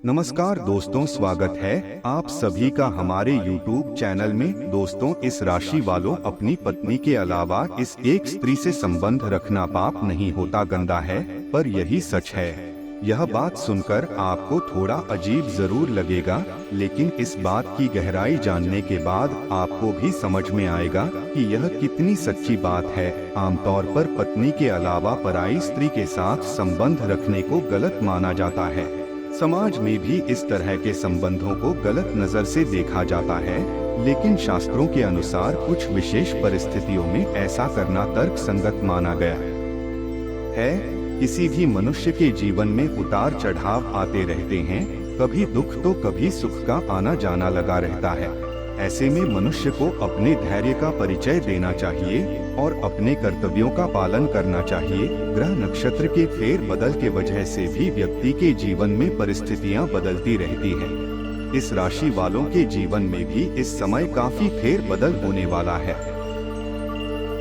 नमस्कार दोस्तों, स्वागत है आप सभी का हमारे YouTube चैनल में। दोस्तों, इस राशि वालों, अपनी पत्नी के अलावा इस एक स्त्री से संबंध रखना पाप नहीं होता, गंदा है, पर यही सच है। यह बात सुनकर आपको थोड़ा अजीब जरूर लगेगा, लेकिन इस बात की गहराई जानने के बाद आपको भी समझ में आएगा कि यह कितनी सच्ची बात है। आमतौर पर पत्नी के अलावा पराई स्त्री के साथ संबंध रखने को गलत माना जाता है। समाज में भी इस तरह के संबंधों को गलत नजर से देखा जाता है, लेकिन शास्त्रों के अनुसार कुछ विशेष परिस्थितियों में ऐसा करना तर्क संगत माना गया है। किसी भी मनुष्य के जीवन में उतार चढ़ाव आते रहते हैं, कभी दुख तो कभी सुख का आना जाना लगा रहता है। ऐसे में मनुष्य को अपने धैर्य का परिचय देना चाहिए और अपने कर्तव्यों का पालन करना चाहिए। ग्रह नक्षत्र के फेर बदल के वजह से भी व्यक्ति के जीवन में परिस्थितियां बदलती रहती हैं। इस राशि वालों के जीवन में भी इस समय काफी फेर बदल होने वाला है।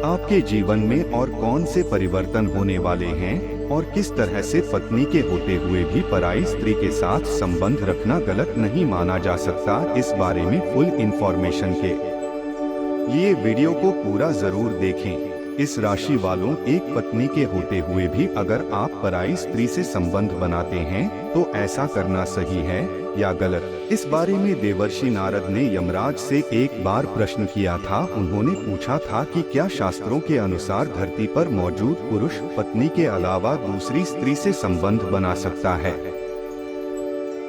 आपके जीवन में और कौन से परिवर्तन होने वाले हैं और किस तरह से पत्नी के होते हुए भी पराई स्त्री के साथ संबंध रखना गलत नहीं माना जा सकता, इस बारे में फुल इंफॉर्मेशन के लिए वीडियो को पूरा जरूर देखें। इस राशि वालों, एक पत्नी के होते हुए भी अगर आप पराई स्त्री से संबंध बनाते हैं तो ऐसा करना सही है या गलत, इस बारे में देवर्षि नारद ने यमराज से एक बार प्रश्न किया था। उन्होंने पूछा था कि क्या शास्त्रों के अनुसार धरती पर मौजूद पुरुष पत्नी के अलावा दूसरी स्त्री से संबंध बना सकता है?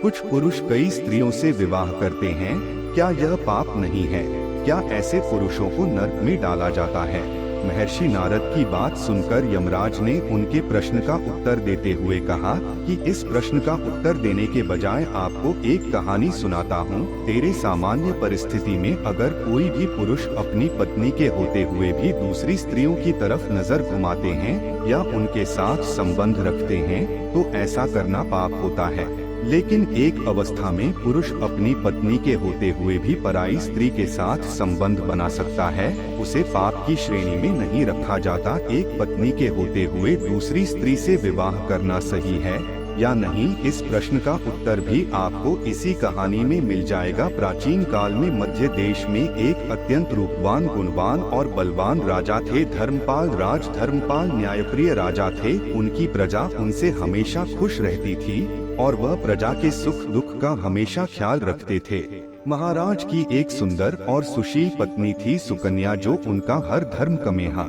कुछ पुरुष कई स्त्रियों से विवाह करते हैं, क्या यह पाप नहीं है? क्या ऐसे पुरुषों को नरक में डाला जाता है? महर्षि नारद की बात सुनकर यमराज ने उनके प्रश्न का उत्तर देते हुए कहा कि इस प्रश्न का उत्तर देने के बजाय आपको एक कहानी सुनाता हूँ। तेरे सामान्य परिस्थिति में अगर कोई भी पुरुष अपनी पत्नी के होते हुए भी दूसरी स्त्रियों की तरफ नजर घुमाते हैं या उनके साथ संबंध रखते हैं तो ऐसा करना पाप होता है। लेकिन एक अवस्था में पुरुष अपनी पत्नी के होते हुए भी पराई स्त्री के साथ संबंध बना सकता है, उसे पाप की श्रेणी में नहीं रखा जाता। एक पत्नी के होते हुए दूसरी स्त्री से विवाह करना सही है या नहीं, इस प्रश्न का उत्तर भी आपको इसी कहानी में मिल जाएगा। प्राचीन काल में मध्य देश में एक अत्यंत रूपवान, गुणवान और बलवान राजा थे। धर्मपाल धर्मपाल न्यायप्रिय राजा थे। उनकी प्रजा उनसे हमेशा खुश रहती थी और वह प्रजा के सुख दुख का हमेशा ख्याल रखते थे। महाराज की एक सुंदर और सुशील पत्नी थी सुकन्या, जो उनका हर धर्म कमेहा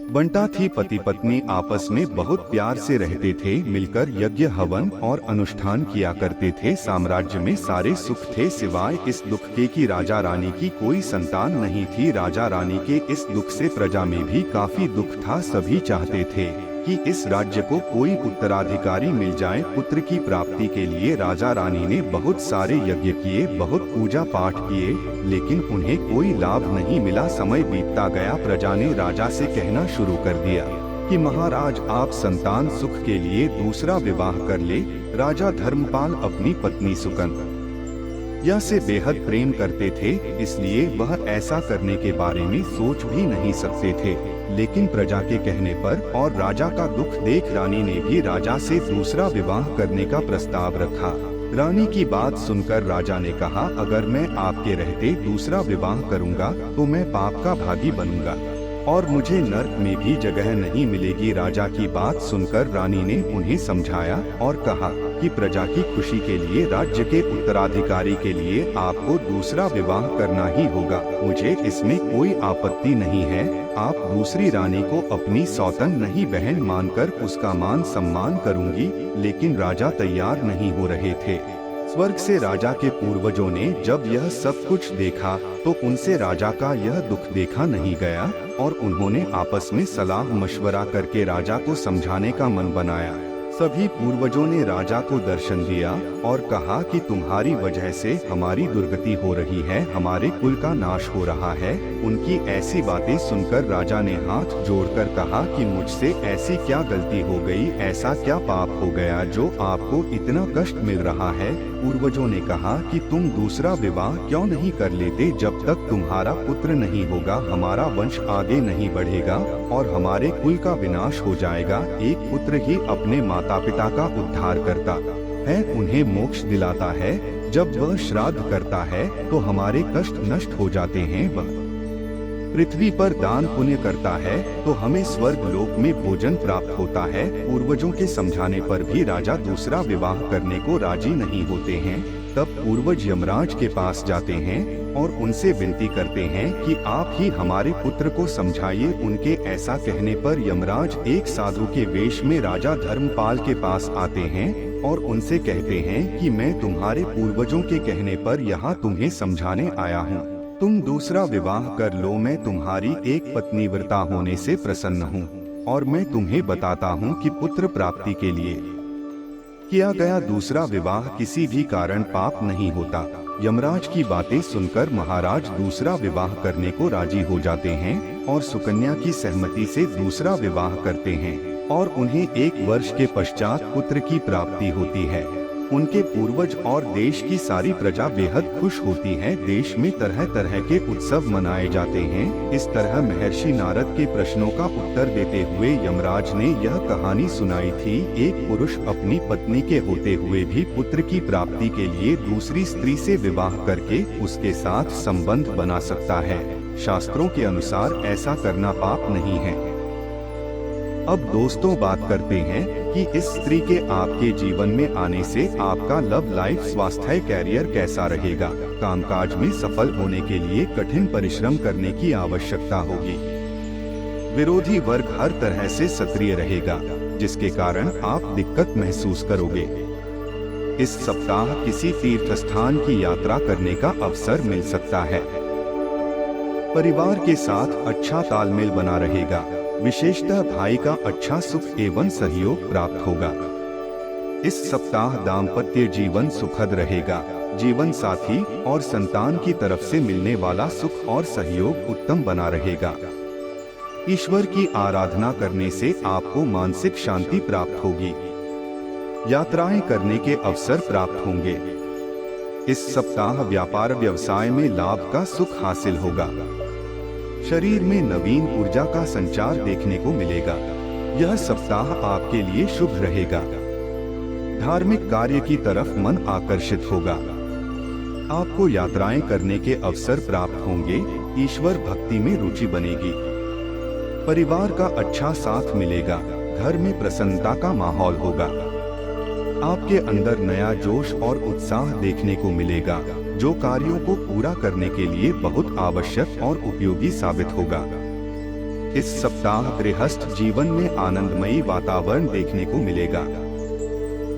बंटा थी। पति पत्नी आपस में बहुत प्यार से रहते थे, मिलकर यज्ञ हवन और अनुष्ठान किया करते थे। साम्राज्य में सारे सुख थे, सिवाय इस दुख के कि राजा रानी की कोई संतान नहीं थी। राजा रानी के इस दुख से प्रजा में भी काफी दुख था। सभी चाहते थे कि इस राज्य को कोई उत्तराधिकारी मिल जाए। पुत्र की प्राप्ति के लिए राजा रानी ने बहुत सारे यज्ञ किए, बहुत पूजा पाठ किए, लेकिन उन्हें कोई लाभ नहीं मिला। समय बीतता गया, प्रजा ने राजा से कहना शुरू कर दिया कि महाराज, आप संतान सुख के लिए दूसरा विवाह कर ले। राजा धर्मपाल अपनी पत्नी सुकन्या से बेहद प्रेम करते थे, इसलिए वह ऐसा करने के बारे में सोच भी नहीं सकते थे। लेकिन प्रजा के कहने पर और राजा का दुख देख रानी ने भी राजा से दूसरा विवाह करने का प्रस्ताव रखा। रानी की बात सुनकर राजा ने कहा, अगर मैं आपके रहते दूसरा विवाह करूंगा तो मैं पाप का भागी बनूंगा और मुझे नरक में भी जगह नहीं मिलेगी। राजा की बात सुनकर रानी ने उन्हें समझाया और कहा कि प्रजा की खुशी के लिए, राज्य के उत्तराधिकारी के लिए आपको दूसरा विवाह करना ही होगा। मुझे इसमें कोई आपत्ति नहीं है। आप दूसरी रानी को अपनी सौतन नहीं बहन मानकर उसका मान सम्मान करूंगी। लेकिन राजा तैयार नहीं हो रहे थे। स्वर्ग से राजा के पूर्वजों ने जब यह सब कुछ देखा तो उनसे राजा का यह दुख देखा नहीं गया और उन्होंने आपस में सलाह मशवरा करके राजा को समझाने का मन बनाया। सभी पूर्वजों ने राजा को दर्शन दिया और कहा कि तुम्हारी वजह से हमारी दुर्गति हो रही है, हमारे कुल का नाश हो रहा है। उनकी ऐसी बातें सुनकर राजा ने हाथ जोड़कर कहा कि मुझसे ऐसी क्या गलती हो गई, ऐसा क्या पाप हो गया जो आपको इतना कष्ट मिल रहा है? पूर्वजों ने कहा कि तुम दूसरा विवाह क्यों नहीं कर लेते? जब तक तुम्हारा पुत्र नहीं होगा हमारा वंश आगे नहीं बढ़ेगा और हमारे कुल का विनाश हो जाएगा। एक पुत्र ही अपने माता पिता का उद्धार करता है उन्हें मोक्ष दिलाता है। जब वह श्राद्ध करता है तो हमारे कष्ट नष्ट हो जाते हैं। वह पृथ्वी पर दान पुण्य करता है तो हमें स्वर्ग लोक में भोजन प्राप्त होता है। पूर्वजों के समझाने पर भी राजा दूसरा विवाह करने को राजी नहीं होते हैं। तब पूर्वज यमराज के पास जाते हैं और उनसे विनती करते हैं कि आप ही हमारे पुत्र को समझाइए। उनके ऐसा कहने पर यमराज एक साधु के वेश में राजा धर्मपाल के पास आते हैं और उनसे कहते हैं कि मैं तुम्हारे पूर्वजों के कहने पर यहाँ तुम्हें समझाने आया हूँ। तुम दूसरा विवाह कर लो। मैं तुम्हारी एक पत्नी व्रता होने से प्रसन्न हूँ और मैं तुम्हें बताता हूँ कि पुत्र प्राप्ति के लिए किया गया दूसरा विवाह किसी भी कारण पाप नहीं होता। यमराज की बातें सुनकर महाराज दूसरा विवाह करने को राजी हो जाते हैं और सुकन्या की सहमति से दूसरा विवाह करते हैं और उन्हें 1 वर्ष के पश्चात पुत्र की प्राप्ति होती है। उनके पूर्वज और देश की सारी प्रजा बेहद खुश होती है। देश में तरह तरह के उत्सव मनाए जाते हैं। इस तरह महर्षि नारद के प्रश्नों का उत्तर देते हुए यमराज ने यह कहानी सुनाई थी। एक पुरुष अपनी पत्नी के होते हुए भी पुत्र की प्राप्ति के लिए दूसरी स्त्री से विवाह करके उसके साथ संबंध बना सकता है। शास्त्रों के अनुसार ऐसा करना पाप नहीं है। अब दोस्तों बात करते हैं कि इस स्त्री के आपके जीवन में आने से आपका लव लाइफ, स्वास्थ्य, कैरियर कैसा रहेगा। कामकाज में सफल होने के लिए कठिन परिश्रम करने की आवश्यकता होगी। विरोधी वर्ग हर तरह से सक्रिय रहेगा, जिसके कारण आप दिक्कत महसूस करोगे। इस सप्ताह किसी तीर्थ स्थान की यात्रा करने का अवसर मिल सकता है। परिवार के साथ अच्छा तालमेल बना रहेगा। विशेषतः भाई का अच्छा सुख एवं सहयोग प्राप्त होगा। इस सप्ताह दाम्पत्य जीवन सुखद रहेगा। जीवन साथी और संतान की तरफ से मिलने वाला सुख और सहयोग उत्तम बना रहेगा। ईश्वर की आराधना करने से आपको मानसिक शांति प्राप्त होगी। यात्राएं करने के अवसर प्राप्त होंगे। इस सप्ताह व्यापार व्यवसाय में लाभ का सुख हासिल होगा। शरीर में नवीन ऊर्जा का संचार देखने को मिलेगा। यह सप्ताह आपके लिए शुभ रहेगा। धार्मिक कार्य की तरफ मन आकर्षित होगा। आपको यात्राएं करने के अवसर प्राप्त होंगे। ईश्वर भक्ति में रुचि बनेगी। परिवार का अच्छा साथ मिलेगा। घर में प्रसन्नता का माहौल होगा। आपके अंदर नया जोश और उत्साह देखने को मिलेगा, जो कार्यों को पूरा करने के लिए बहुत आवश्यक और उपयोगी साबित होगा। इस सप्ताह गृहस्थ जीवन में आनंदमयी वातावरण देखने को मिलेगा।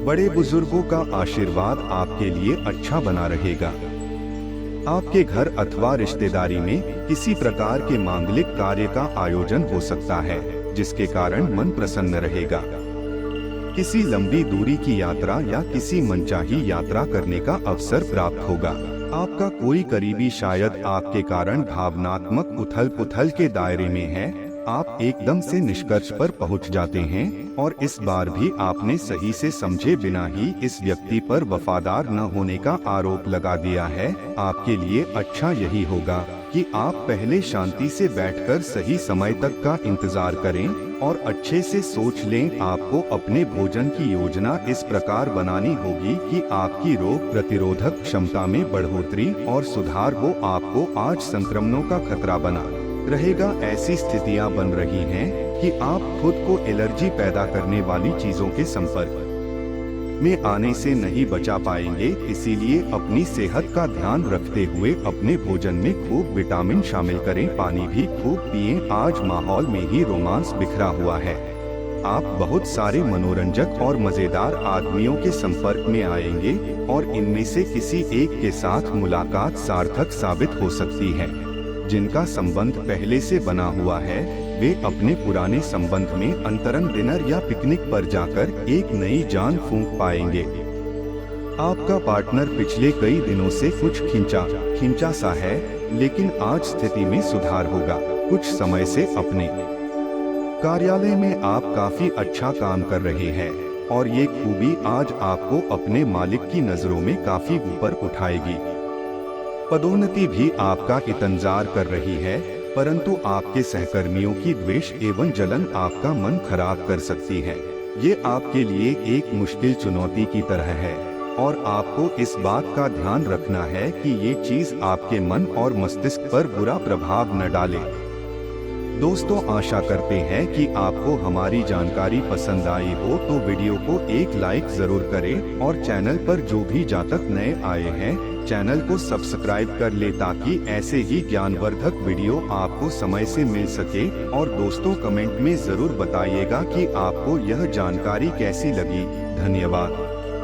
बड़े बुजुर्गों का आशीर्वाद आपके लिए अच्छा बना रहेगा। आपके घर अथवा रिश्तेदारी में किसी प्रकार के मांगलिक कार्य का आयोजन हो सकता है, जिसके कारण मन प्रसन्न रहेगा। किसी लंबी दूरी की यात्रा या किसी मनचाही यात्रा करने का अवसर प्राप्त होगा। आपका कोई करीबी शायद आपके कारण भावनात्मक उथल-पुथल के दायरे में है। आप एकदम से निष्कर्ष पर पहुंच जाते हैं और इस बार भी आपने सही से समझे बिना ही इस व्यक्ति पर वफादार न होने का आरोप लगा दिया है। आपके लिए अच्छा यही होगा कि आप पहले शांति से बैठकर सही समय तक का इंतजार करें और अच्छे से सोच लें। आपको अपने भोजन की योजना इस प्रकार बनानी होगी कि आपकी रोग प्रतिरोधक क्षमता में बढ़ोतरी और सुधार हो। आपको आज संक्रमणों का खतरा बना रहेगा। ऐसी स्थितियां बन रही हैं कि आप खुद को एलर्जी पैदा करने वाली चीजों के संपर्क में आने से नहीं बचा पाएंगे। इसीलिए अपनी सेहत का ध्यान रखते हुए अपने भोजन में खूब विटामिन शामिल करें। पानी भी खूब पिएं। आज माहौल में ही रोमांस बिखरा हुआ है। आप बहुत सारे मनोरंजक और मजेदार आदमियों के संपर्क में आएंगे और इनमें से किसी एक के साथ मुलाकात सार्थक साबित हो सकती है। जिनका संबंध पहले से बना हुआ है, वे अपने पुराने संबंध में अंतरंग डिनर या पिकनिक पर जाकर एक नई जान फूंक पाएंगे। आपका पार्टनर पिछले कई दिनों से कुछ खिंचा सा है, लेकिन आज स्थिति में सुधार होगा। कुछ समय से अपने कार्यालय में आप काफी अच्छा काम कर रहे हैं और ये खूबी आज आपको अपने मालिक की नजरों में काफी ऊपर उठाएगी। पदोन्नति भी आपका इंतजार कर रही है, परंतु आपके सहकर्मियों की द्वेष एवं जलन आपका मन खराब कर सकती है। ये आपके लिए एक मुश्किल चुनौती की तरह है और आपको इस बात का ध्यान रखना है कि ये चीज आपके मन और मस्तिष्क पर बुरा प्रभाव न डाले। दोस्तों, आशा करते हैं कि आपको हमारी जानकारी पसंद आई हो तो वीडियो को एक लाइक जरूर करें और चैनल पर जो भी जातक नए आए हैं चैनल को सब्सक्राइब कर ले ताकि ऐसे ही ज्ञानवर्धक वीडियो आपको समय से मिल सके। और दोस्तों, कमेंट में जरूर बताइएगा कि आपको यह जानकारी कैसी लगी। धन्यवाद।